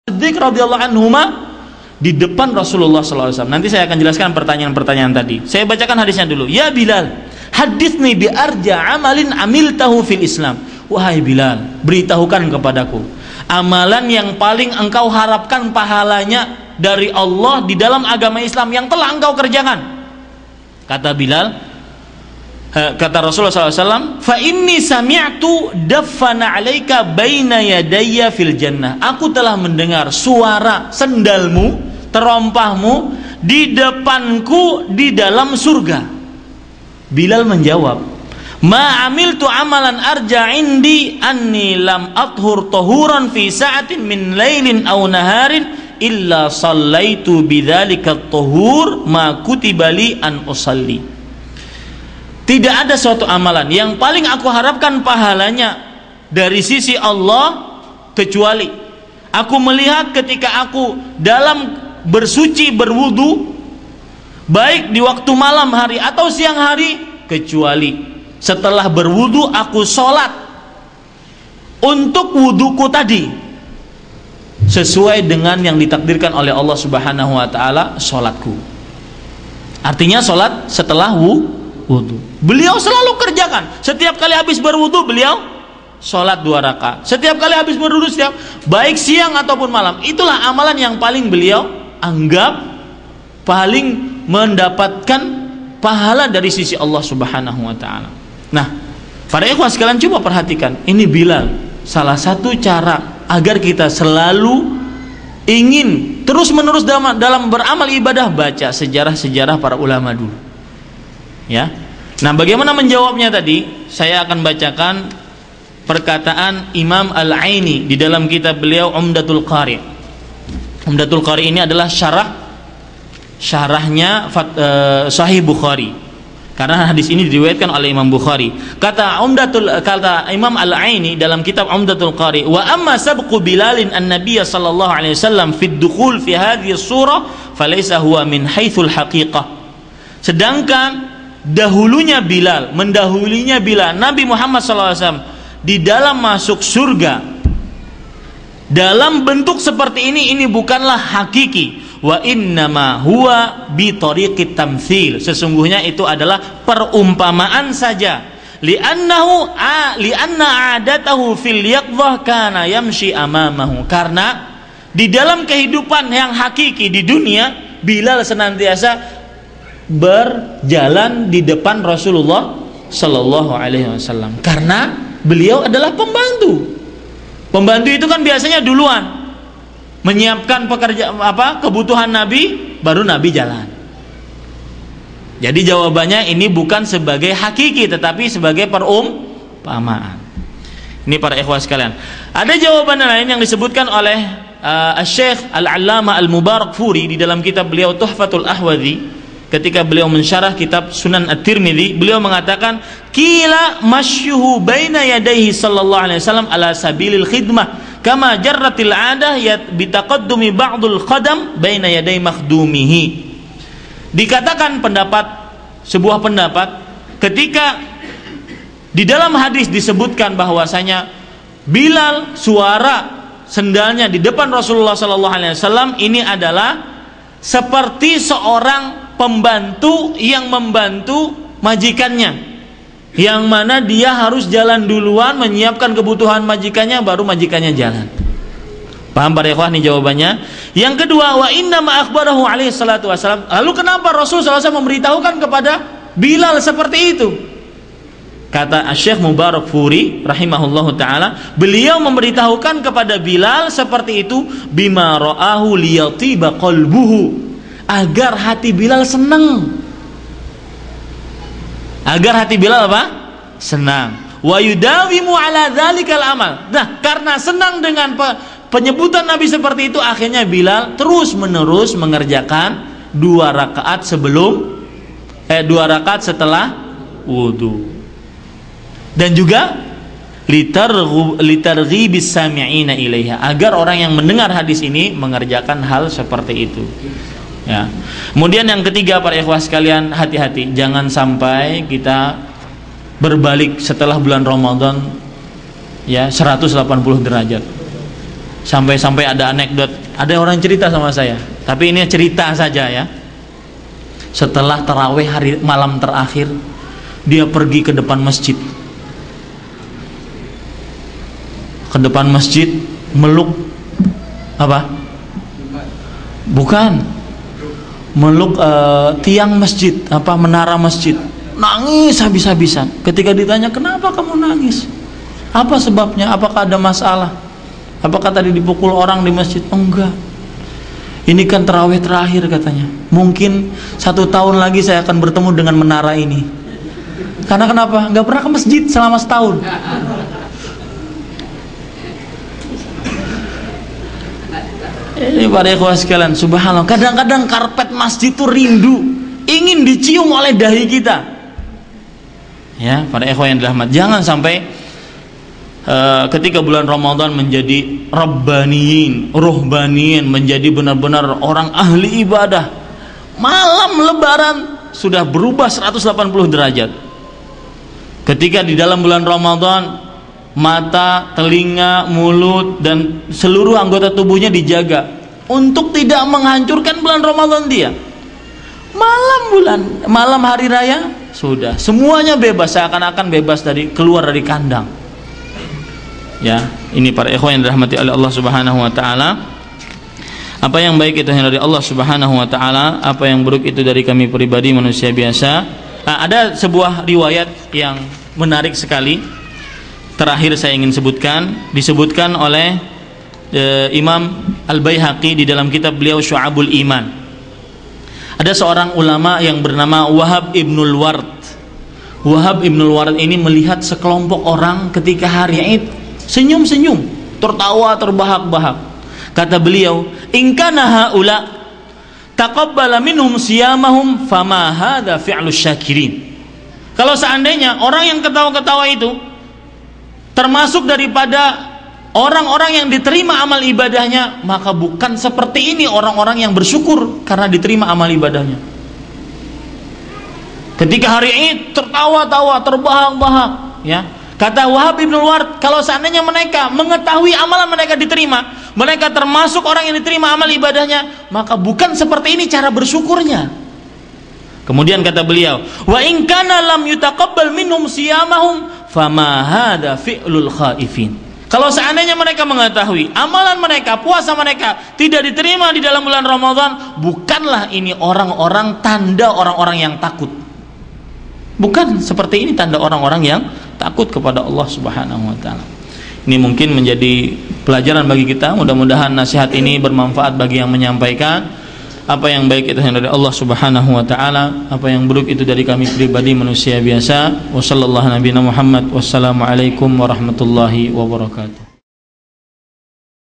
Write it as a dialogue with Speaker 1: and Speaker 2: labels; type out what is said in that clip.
Speaker 1: Siddiq radhiyallahu anhuma di depan Rasulullah SAW. Nanti saya akan jelaskan pertanyaan-pertanyaan tadi. Saya bacakan hadisnya dulu. Ya Bilal, haditsni bi arja amalin amiltahu fil Islam. Wahai Bilal, beritahukan kepadaku amalan yang paling engkau harapkan pahalanya dari Allah di dalam agama Islam yang telah engkau kerjakan. Kata Bilal, kata Rasulullah SAW, fa inni sami'tu daffana 'alaika baina yadayya fil jannah. Aku telah mendengar suara sendalmu, terompahmu di depanku di dalam surga. Bilal menjawab, ma amiltu amalan arja indi anni lam athhur tahuran fi sa'atin min lailin aw naharin illa sallaitu bidzalika at-tahur ma kutiba li an usalli. Tidak ada suatu amalan yang paling aku harapkan pahalanya dari sisi Allah kecuali aku melihat ketika aku dalam bersuci berwudu, baik di waktu malam hari atau siang hari, kecuali setelah berwudu aku sholat untuk wuduku tadi sesuai dengan yang ditakdirkan oleh Allah Subhanahu wa taala sholatku. Artinya sholat setelah wudu. Beliau selalu kerjakan. Setiap kali habis berwudu beliau sholat 2 rakaat. Setiap kali habis berwudu, baik siang ataupun malam. Itulah amalan yang paling beliau anggap paling mendapatkan pahala dari sisi Allah Subhanahu wa taala. Nah, para ikhwan sekalian coba perhatikan. Ini Bilal, salah satu cara agar kita selalu ingin terus-menerus dalam beramal ibadah, baca sejarah-sejarah para ulama dulu. Ya. Nah, bagaimana menjawabnya tadi? Saya akan bacakan perkataan Imam Al-Aini di dalam kitab beliau Umdatul Qari. Umdatul Qari ini adalah syarahnya Sahih Bukhari. Karena hadis ini diriwayatkan oleh Imam Bukhari. Kata Imam Al-Aini dalam kitab Umdatul Qari, wa amma sabqu Bilalin an-nabiy sallallahu alaihi wasallam fi ad-dukhul fi hadhihi as-surah falaysa huwa min haitsul haqiqah. Sedangkan mendahulinya Bilal Nabi Muhammad SAW di dalam masuk surga dalam bentuk seperti ini bukanlah hakiki. Wa innama huwa bi tariqit tamtsil. Sesungguhnya itu adalah perumpamaan saja. Li'anna 'adatahu fil yaqdhah kana yamshi amamahu. Karena di dalam kehidupan yang hakiki di dunia, Bilal senantiasa berjalan di depan Rasulullah Sallallahu Alaihi Wasallam karena beliau adalah pembantu. Pembantu itu kan biasanya duluan menyiapkan kebutuhan Nabi, baru Nabi jalan. Jadi jawabannya ini bukan sebagai hakiki tetapi sebagai perumpamaan. Ini para ikhwah sekalian. Ada jawaban lain yang disebutkan oleh Syekh Al-Allamah Al-Mubarakfuri di dalam kitab beliau Tuhfatul Ahwadhi. Ketika beliau mensyarah kitab Sunan At-Tirmidzi, beliau mengatakan qila masyuhu baina yadayhi sallallahu alaihi wasallam ala sabilil khidmah kama jarratil 'adah bitaqaddumi ba'dul qadam baina yaday makhdumihi. Dikatakan sebuah pendapat ketika di dalam hadis disebutkan bahwasanya Bilal suara sendalnya di depan Rasulullah sallallahu alaihi wasallam ini adalah seperti seorang pembantu yang membantu majikannya, yang mana dia harus jalan duluan menyiapkan kebutuhan majikannya baru majikannya jalan. Paham para ikhwah nih jawabannya? Yang kedua, wa inna ma akhbarahu alaihi salatu wasallam. Lalu kenapa Rasul SAW memberitahukan kepada Bilal seperti itu? Kata Syekh Mubarakfuri rahimahullahu taala, beliau memberitahukan kepada Bilal seperti itu bima ra'ahu liyatiba qalbuhu, agar hati Bilal senang. Agar hati Bilal apa? Senang. Wa yudawimu ala dzalikal amal. Nah, karena senang dengan penyebutan Nabi seperti itu, akhirnya Bilal terus-menerus mengerjakan 2 rakaat setelah wudu. Dan juga litarghibis sami'ina ilaiha, agar orang yang mendengar hadis ini mengerjakan hal seperti itu. Ya. Kemudian yang ketiga para ikhwah sekalian, hati-hati jangan sampai kita berbalik setelah bulan Ramadan ya 180 derajat. Sampai-sampai ada anekdot, ada orang cerita sama saya, tapi ini cerita saja ya. Setelah tarawih hari malam terakhir, dia pergi ke depan masjid. Ke depan masjid meluk apa? Bukan. Meluk tiang masjid, apa menara masjid. Nangis habis-habisan. Ketika ditanya, "Kenapa kamu nangis? Apa sebabnya? Apakah ada masalah? Apakah tadi dipukul orang di masjid?" "Oh, enggak. Ini kan tarawih terakhir," katanya. "Mungkin 1 tahun lagi saya akan bertemu dengan menara ini." Karena kenapa? Enggak pernah ke masjid selama setahun. Ini para ikhwah sekalian, subhanallah. Kadang-kadang karpet masjid itu rindu, ingin dicium oleh dahi kita. Ya, para ikhwah yang dirahmati, jangan sampai ketika bulan Ramadan menjadi rabbaniyin, ruhbaniyin, menjadi benar-benar orang ahli ibadah. Malam lebaran sudah berubah 180 derajat. Ketika di dalam bulan Ramadan, mata, telinga, mulut, dan seluruh anggota tubuhnya dijaga untuk tidak menghancurkan bulan Ramadan dia. Malam hari raya sudah semuanya bebas, seakan-akan bebas keluar dari kandang. Ya, ini para ikhwan yang dirahmati oleh Allah Subhanahu wa taala. Apa yang baik itu hanya dari Allah Subhanahu wa taala, apa yang buruk itu dari kami pribadi manusia biasa. Ada sebuah riwayat yang menarik sekali. Terakhir saya ingin sebutkan, disebutkan oleh Imam Al-Baihaqi di dalam kitab beliau Syu'abul Iman. Ada seorang ulama yang bernama Wahab Ibnul Ward. Wahab Ibnul Ward ini melihat sekelompok orang ketika hari Id senyum-senyum, tertawa, terbahak-bahak. Kata beliau, "In kana haula taqabbala minhum siyamahum fama hadza fi'lus syakirin." Kalau seandainya orang yang ketawa-ketawa itu termasuk daripada orang-orang yang diterima amal ibadahnya, maka bukan seperti ini orang-orang yang bersyukur karena diterima amal ibadahnya. Ketika hari Id tertawa-tawa, terbahak-bahak, ya. Kata Wahab Ibnul Ward, kalau seandainya mereka mengetahui amalan mereka diterima, mereka termasuk orang yang diterima amal ibadahnya, maka bukan seperti ini cara bersyukurnya. Kemudian kata beliau, "Wa in kana lam yutaqabbal minhum siyamahum fama hadza fi'lul khaifin." Kalau seandainya mereka mengetahui amalan mereka, puasa mereka tidak diterima di dalam bulan Ramadan, bukanlah ini orang-orang tanda orang-orang yang takut. Bukan seperti ini tanda orang-orang yang takut kepada Allah Subhanahu wa taala. Ini mungkin menjadi pelajaran bagi kita. Mudah-mudahan nasihat ini bermanfaat bagi yang menyampaikan. Apa yang baik itu hanya dari Allah Subhanahu wa taala, apa yang buruk itu dari kami pribadi manusia biasa. Wassallallahu nabiyana Muhammad, wassalamualaikum warahmatullahi wabarakatuh.